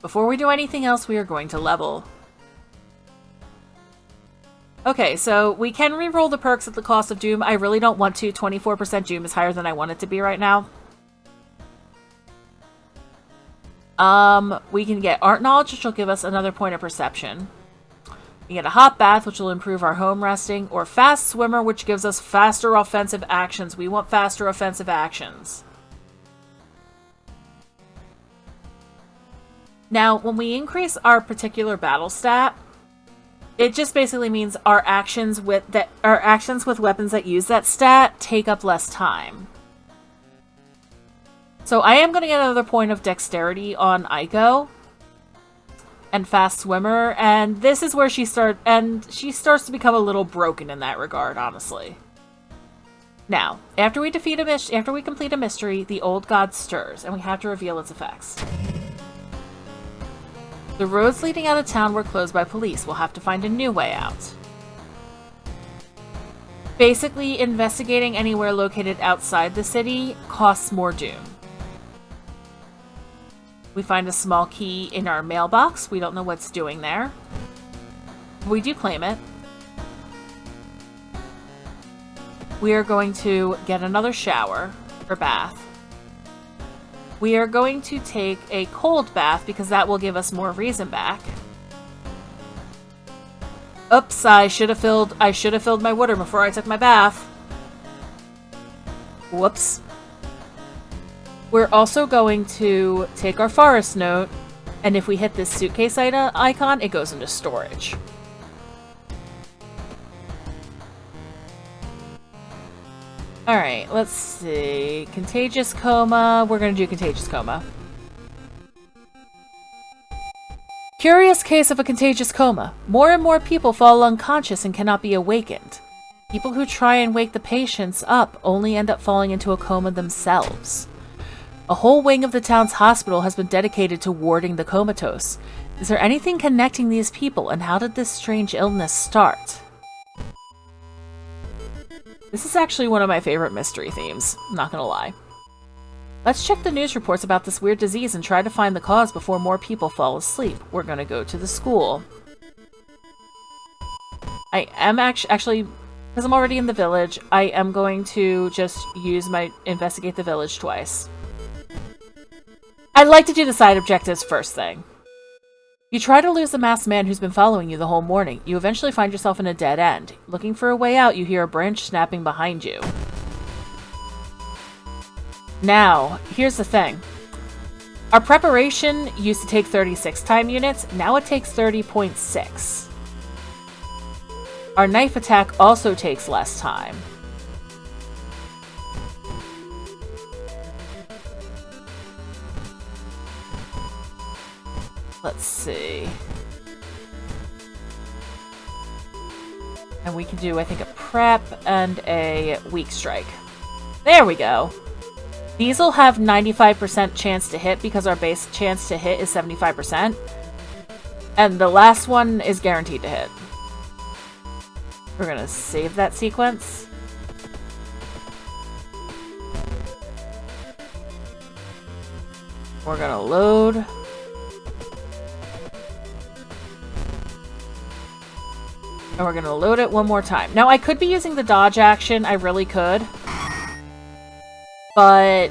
Before we do anything else, we are going to level. Okay, so we can re-roll the perks at the cost of Doom. I really don't want to. 24% Doom is higher than I want it to be right now. We can get Art Knowledge, which will give us another point of perception. We get a Hot Bath, which will improve our home resting, or Fast Swimmer, which gives us faster offensive actions. We want faster offensive actions. Now, when we increase our particular battle stat, it just basically means our actions with weapons that use that stat take up less time. So I am going to get another point of dexterity on Aiko and Fast Swimmer, and this is where she starts to become a little broken in that regard, honestly. Now, after we complete a mystery, the old god stirs, and we have to reveal its effects. The roads leading out of town were closed by police. We'll have to find a new way out. Basically, investigating anywhere located outside the city costs more Doom. We find a small key in our mailbox. We don't know what's doing there. We do claim it. We are going to get another shower or bath. We are going to take a cold bath because that will give us more reason back. Oops, I should have filled my water before I took my bath. Whoops. We're also going to take our forest note, and if we hit this suitcase icon, it goes into storage. Alright, let's see. Contagious Coma. We're going to do Contagious Coma. Curious case of a contagious coma. More and more people fall unconscious and cannot be awakened. People who try and wake the patients up only end up falling into a coma themselves. A whole wing of the town's hospital has been dedicated to warding the comatose. Is there anything connecting these people, and how did this strange illness start? This is actually one of my favorite mystery themes, I'm not gonna lie. Let's check the news reports about this weird disease and try to find the cause before more people fall asleep. We're gonna go to the school. I am actually, because I'm already in the village, I am going to just use my investigate the village twice. I'd like to do the side objectives first thing. You try to lose the masked man who's been following you the whole morning. You eventually find yourself in a dead end. Looking for a way out, you hear a branch snapping behind you. Now, here's the thing. Our preparation used to take 36 time units, now it takes 30.6. Our knife attack also takes less time. Let's see. And we can do, I think, a prep and a weak strike. There we go. These will have 95% chance to hit because our base chance to hit is 75%. And the last one is guaranteed to hit. We're gonna save that sequence. We're gonna load. And we're gonna load it one more time. Now, I could be using the dodge action. I really could. But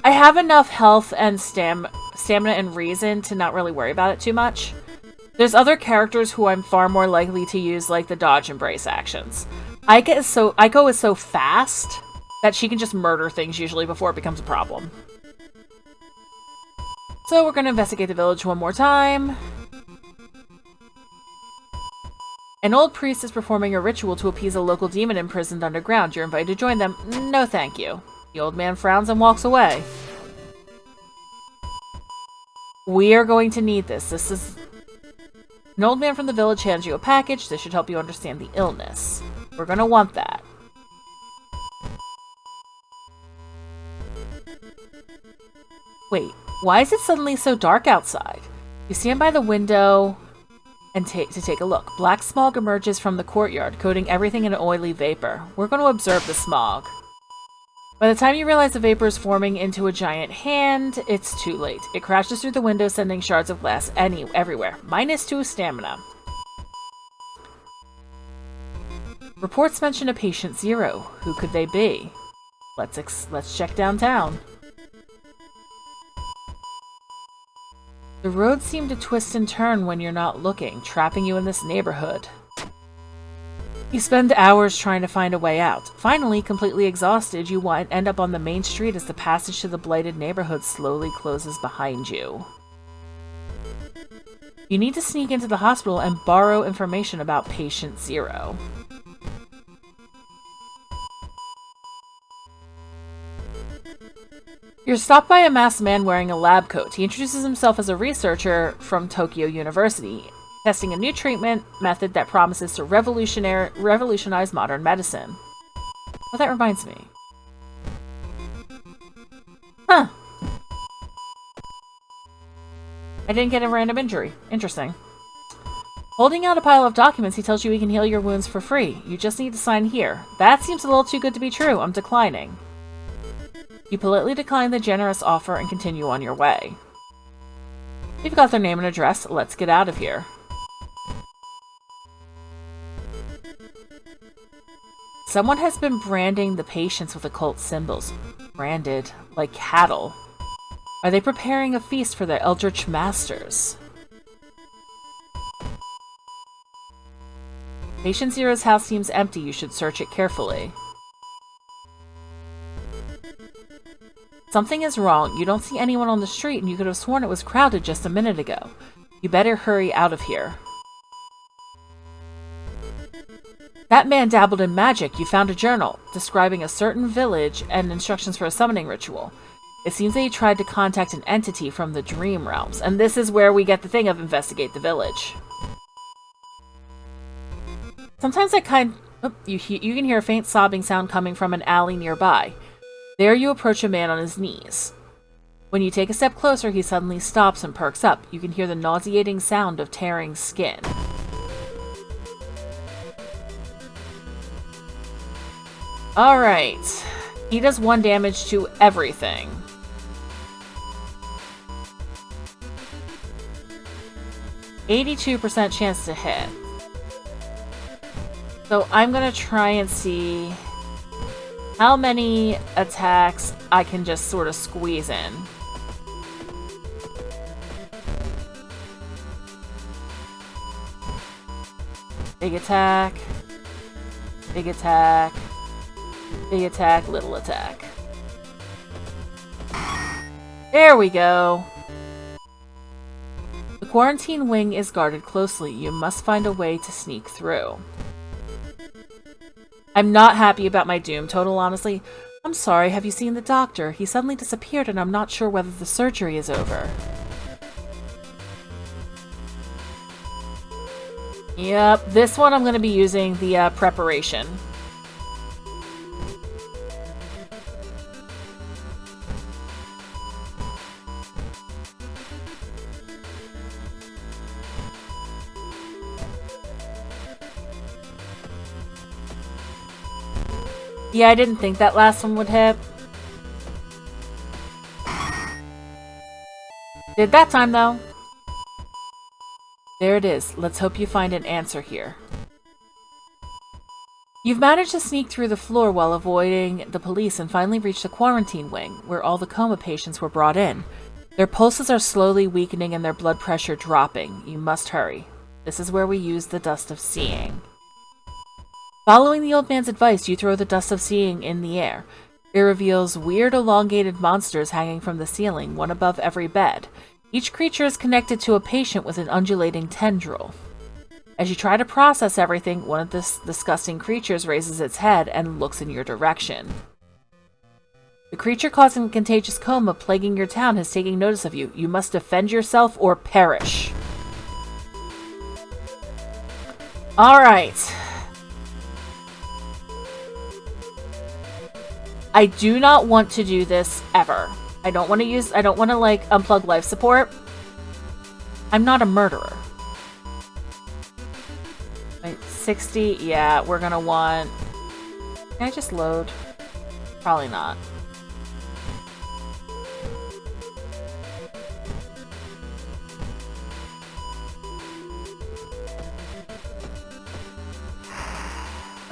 I have enough health and stamina and reason to not really worry about it too much. There's other characters who I'm far more likely to use, like, the dodge and brace actions. Aiko is so fast that she can just murder things usually before it becomes a problem. So we're going to investigate the village one more time. An old priest is performing a ritual to appease a local demon imprisoned underground. You're invited to join them. No, thank you. The old man frowns and walks away. We are going to need this. This is... An old man from the village hands you a package. This should help you understand the illness. We're going to want that. Wait, why is it suddenly so dark outside? You stand by the window and take a look. Black smog emerges from the courtyard, coating everything in an oily vapor. We're going to observe the smog. By the time you realize the vapor is forming into a giant hand, it's too late. It crashes through the window, sending shards of glass everywhere. -2 stamina. Reports mention a patient 0. Who could they be? Let's check downtown. The roads seem to twist and turn when you're not looking, trapping you in this neighborhood. You spend hours trying to find a way out. Finally, completely exhausted, you end up on the main street as the passage to the blighted neighborhood slowly closes behind you. You need to sneak into the hospital and borrow information about patient 0. You're stopped by a masked man wearing a lab coat. He introduces himself as a researcher from Tokyo University, testing a new treatment method that promises to revolutionize modern medicine. Well, that reminds me. Huh. I didn't get a random injury. Interesting. Holding out a pile of documents, he tells you he can heal your wounds for free. You just need to sign here. That seems a little too good to be true. I'm declining. You politely decline the generous offer and continue on your way. You've got their name and address. Let's get out of here. Someone has been branding the patients with occult symbols. Branded like cattle. Are they preparing a feast for their eldritch masters? Patient Zero's house seems empty. You should search it carefully. Something is wrong. You don't see anyone on the street, and you could have sworn it was crowded just a minute ago. You better hurry out of here. That man dabbled in magic. You found a journal describing a certain village and instructions for a summoning ritual. It seems that he tried to contact an entity from the dream realms, and this is where we get the thing of investigate the village. Sometimes you can hear a faint sobbing sound coming from an alley nearby. There you approach a man on his knees. When you take a step closer, he suddenly stops and perks up. You can hear the nauseating sound of tearing skin. Alright. He does 1 damage to everything. %82% chance to hit. So I'm gonna try and see how many attacks I can just sort of squeeze in. Big attack. Big attack. Big attack, little attack. There we go. The quarantine wing is guarded closely. You must find a way to sneak through. I'm not happy about my doom, total honestly. I'm sorry, have you seen the doctor? He suddenly disappeared and I'm not sure whether the surgery is over. Yep, this one I'm going to be using the preparation. Yeah, I didn't think that last one would hit. Did that time, though. There it is. Let's hope you find an answer here. You've managed to sneak through the floor while avoiding the police and finally reached the quarantine wing, where all the coma patients were brought in. Their pulses are slowly weakening and their blood pressure dropping. You must hurry. This is where we use the Dust of Seeing. Following the old man's advice, you throw the Dust of Seeing in the air. It reveals weird elongated monsters hanging from the ceiling, one above every bed. Each creature is connected to a patient with an undulating tendril. As you try to process everything, one of the disgusting creatures raises its head and looks in your direction. The creature causing a contagious coma plaguing your town has taken notice of you. You must defend yourself or perish. Alright. I do not want to do this ever. I don't want to like unplug life support. I'm not a murderer. Wait, 60, yeah, we're gonna want... Can I just load? Probably not.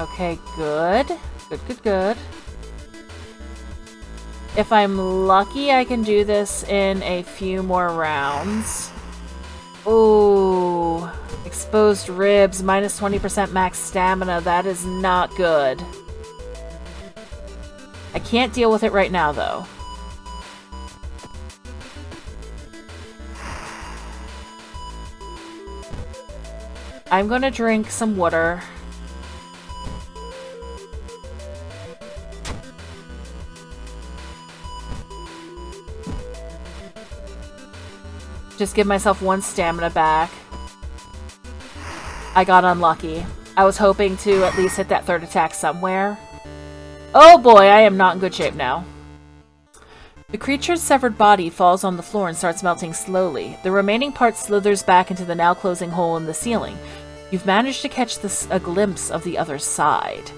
Okay, good. Good. If I'm lucky, I can do this in a few more rounds. Ooh. Exposed ribs, minus 20% max stamina. That is not good. I can't deal with it right now, though. I'm gonna drink some water. Just give myself 1 stamina back. I got unlucky. I was hoping to at least hit that 3rd attack somewhere. Oh boy, I am not in good shape now. The creature's severed body falls on the floor and starts melting slowly. The remaining part slithers back into the now closing hole in the ceiling. You've managed to catch a glimpse of the other side.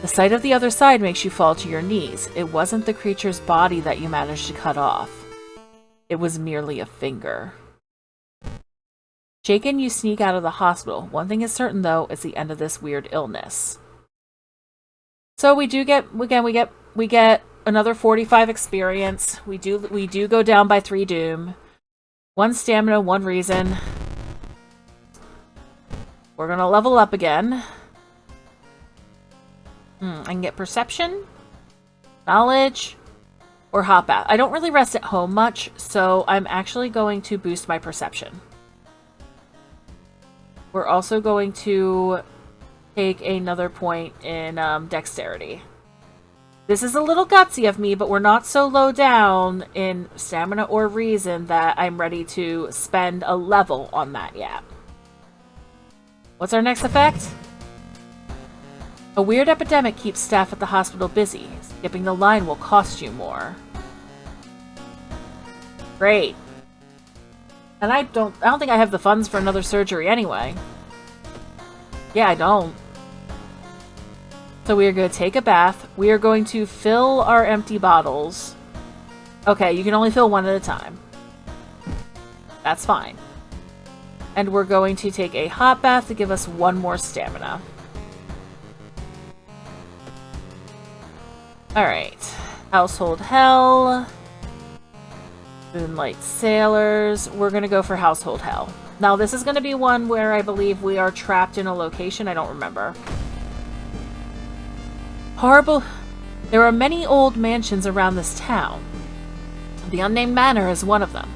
The sight of the other side makes you fall to your knees. It wasn't the creature's body that you managed to cut off. It was merely a finger. Shaken, you sneak out of the hospital. One thing is certain, though, it's the end of this weird illness. So we get another 45 experience. We do go down by 3 doom. 1 stamina, 1 reason. We're gonna level up again. I can get perception, knowledge, or hot bath. I don't really rest at home much, so I'm actually going to boost my perception. We're also going to take another point in dexterity. This is a little gutsy of me, but we're not so low down in stamina or reason that I'm ready to spend a level on that yet. What's our next effect? A weird epidemic keeps staff at the hospital busy. Skipping the line will cost you more. Great. And I don't think I have the funds for another surgery anyway. Yeah, I don't. So we are going to take a bath. We are going to fill our empty bottles. Okay, you can only fill 1 at a time. That's fine. And we're going to take a hot bath to give us 1 more stamina. Alright. Household Hell. Moonlight Sailors. We're going to go for Household Hell. Now, this is going to be one where I believe we are trapped in a location. I don't remember. Horrible. There are many old mansions around this town. The Unnamed Manor is one of them.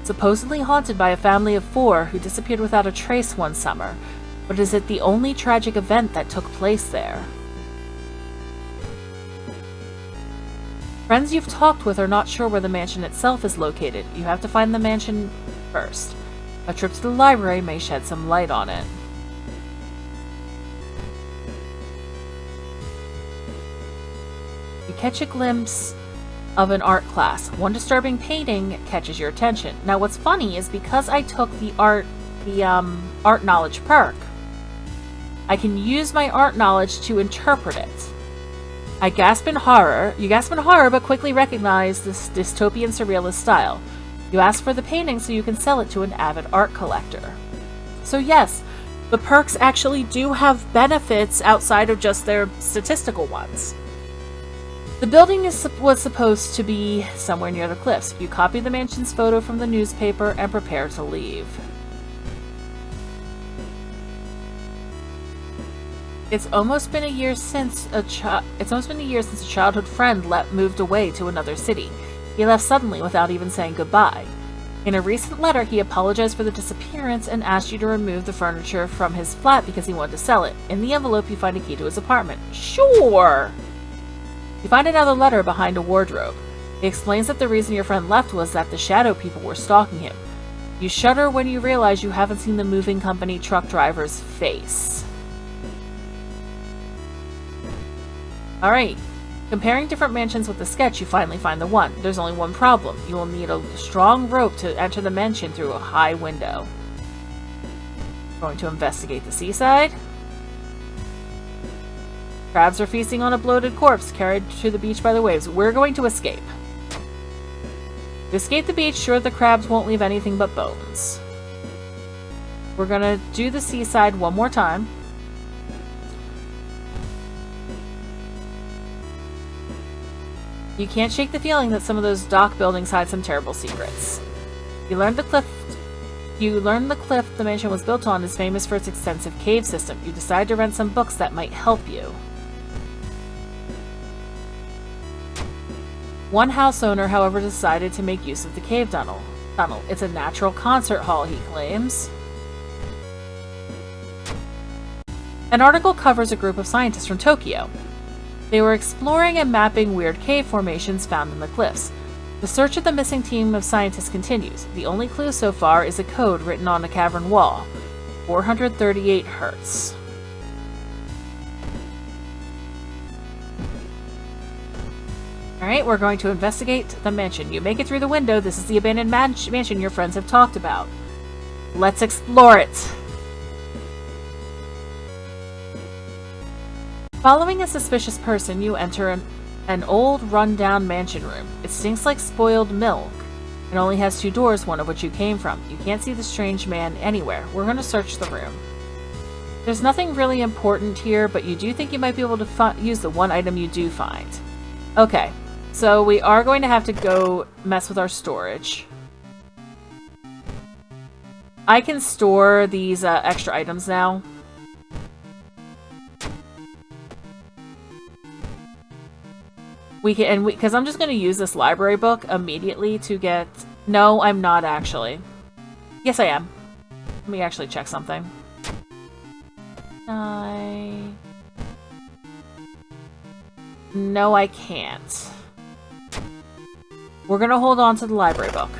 Supposedly haunted by a family of 4 who disappeared without a trace one summer. But is it the only tragic event that took place there? Friends you've talked with are not sure where the mansion itself is located. You have to find the mansion first. A trip to the library may shed some light on it. You catch a glimpse of an art class. One disturbing painting catches your attention. Now what's funny is because I took the art knowledge perk, I can use my art knowledge to interpret it. I gasp in horror. You gasp in horror, but quickly recognize this dystopian surrealist style. You ask for the painting so you can sell it to an avid art collector. So yes, the perks actually do have benefits outside of just their statistical ones. The building was supposed to be somewhere near the cliffs. You copy the mansion's photo from the newspaper and prepare to leave. It's almost been a year since a childhood friend moved away to another city. He left suddenly without even saying goodbye. In a recent letter, he apologized for the disappearance and asked you to remove the furniture from his flat because he wanted to sell it. In the envelope, you find a key to his apartment. Sure! You find another letter behind a wardrobe. It explains that the reason your friend left was that the shadow people were stalking him. You shudder when you realize you haven't seen the moving company truck driver's face. Alright. Comparing different mansions with the sketch, you finally find the one. There's only one problem. You will need a strong rope to enter the mansion through a high window. Going to investigate the seaside. Crabs are feasting on a bloated corpse carried to the beach by the waves. We're going to escape. To escape the beach, sure the crabs won't leave anything but bones. We're gonna do the seaside one more time. You can't shake the feeling that some of those dock buildings hide some terrible secrets. You learned the cliff the mansion was built on is famous for its extensive cave system. You decide to rent some books that might help you. One house owner, however, decided to make use of the cave tunnel. It's a natural concert hall, he claims. An article covers a group of scientists from Tokyo. They were exploring and mapping weird cave formations found in the cliffs. The search of the missing team of scientists continues. The only clue so far is a code written on a cavern wall. 438 Hertz. Alright, we're going to investigate the mansion. You make it through the window. This is the abandoned mansion your friends have talked about. Let's explore it. Following a suspicious person, you enter an old, run-down mansion room. It stinks like spoiled milk. It only has 2 doors, one of which you came from. You can't see the strange man anywhere. We're going to search the room. There's nothing really important here, but you do think you might be able to use the one item you do find. Okay, so we are going to have to go mess with our storage. I can store these extra items now. Because I'm just going to use this library book immediately to get... No, I'm not actually. Yes, I am. Let me actually check something. No, I can't. We're going to hold on to the library book.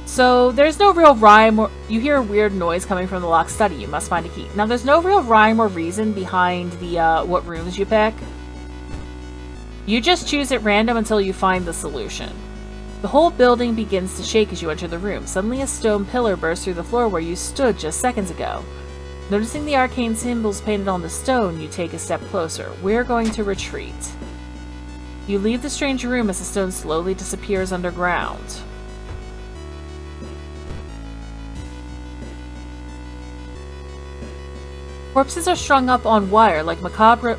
So, there's no real rhyme or... You hear a weird noise coming from the locked study. You must find a key. Now, there's no real rhyme or reason behind the, what rooms you pick. You just choose at random until you find the solution. The whole building begins to shake as you enter the room. Suddenly, a stone pillar bursts through the floor where you stood just seconds ago. Noticing the arcane symbols painted on the stone, you take a step closer. We're going to retreat. You leave the strange room as the stone slowly disappears underground. Corpses are strung up on wire like macabre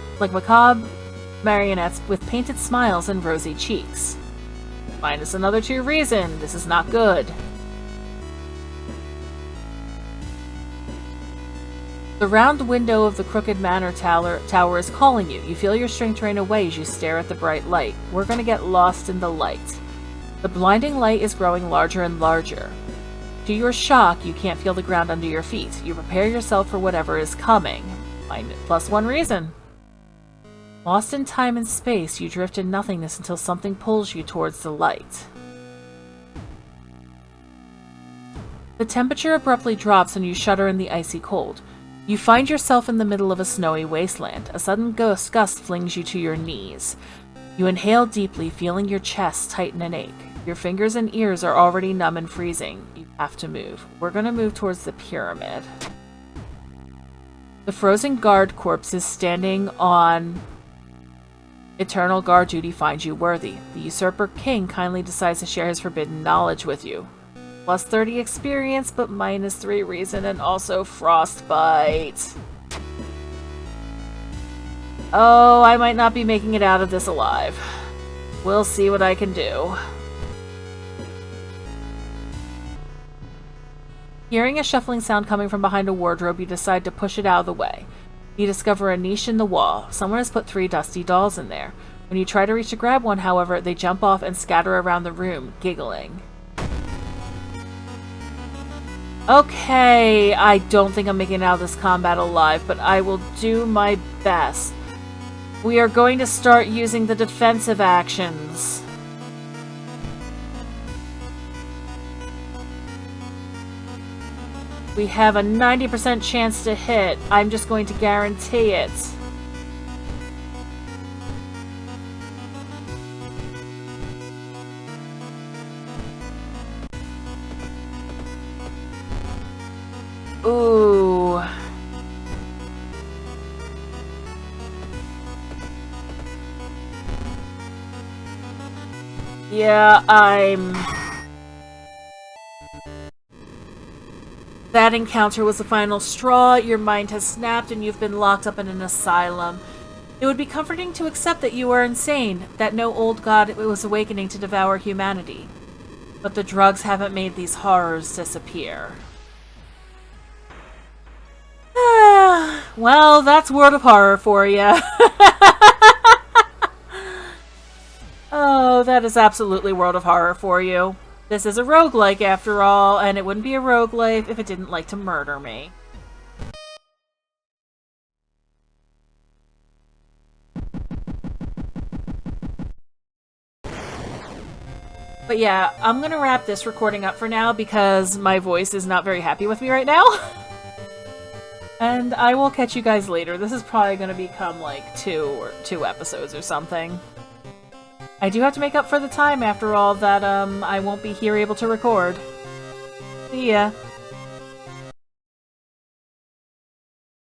marionettes with painted smiles and rosy cheeks. Minus another 2 reason. This is not good. The round window of the crooked manor tower is calling you. You feel your strength drain away as you stare at the bright light. We're going to get lost in the light. The blinding light is growing larger and larger. To your shock, you can't feel the ground under your feet. You prepare yourself for whatever is coming. Plus 1 reason. Lost in time and space, you drift in nothingness until something pulls you towards the light. The temperature abruptly drops and you shudder in the icy cold. You find yourself in the middle of a snowy wasteland. A sudden gust flings you to your knees. You inhale deeply, feeling your chest tighten and ache. Your fingers and ears are already numb and freezing. You have to move. We're going to move towards the pyramid. The frozen guard corpse is standing on eternal guard duty finds you worthy. The usurper king kindly decides to share his forbidden knowledge with you. Plus 30 experience, but minus 3 reason and also frostbite. Oh, I might not be making it out of this alive. We'll see what I can do. Hearing a shuffling sound coming from behind a wardrobe, you decide to push it out of the way. You discover a niche in the wall. Someone has put 3 dusty dolls in there. When you try to reach to grab one, however, they jump off and scatter around the room, giggling. Okay, I don't think I'm making it out of this combat alive, but I will do my best. We are going to start using the defensive actions. We have a 90% chance to hit. I'm just going to guarantee it. Ooh. Yeah, That encounter was the final straw. Your mind has snapped and you've been locked up in an asylum. It would be comforting to accept that you are insane, that no old god was awakening to devour humanity. But the drugs haven't made these horrors disappear. Well, that's World of Horror for you. Oh, that is absolutely World of Horror for you. This is a roguelike after all, and it wouldn't be a roguelike if it didn't like to murder me. But yeah, I'm gonna wrap this recording up for now because my voice is not very happy with me right now. And I will catch you guys later. This is probably gonna become like two episodes or something. I do have to make up for the time after all that I won't be here able to record. See ya.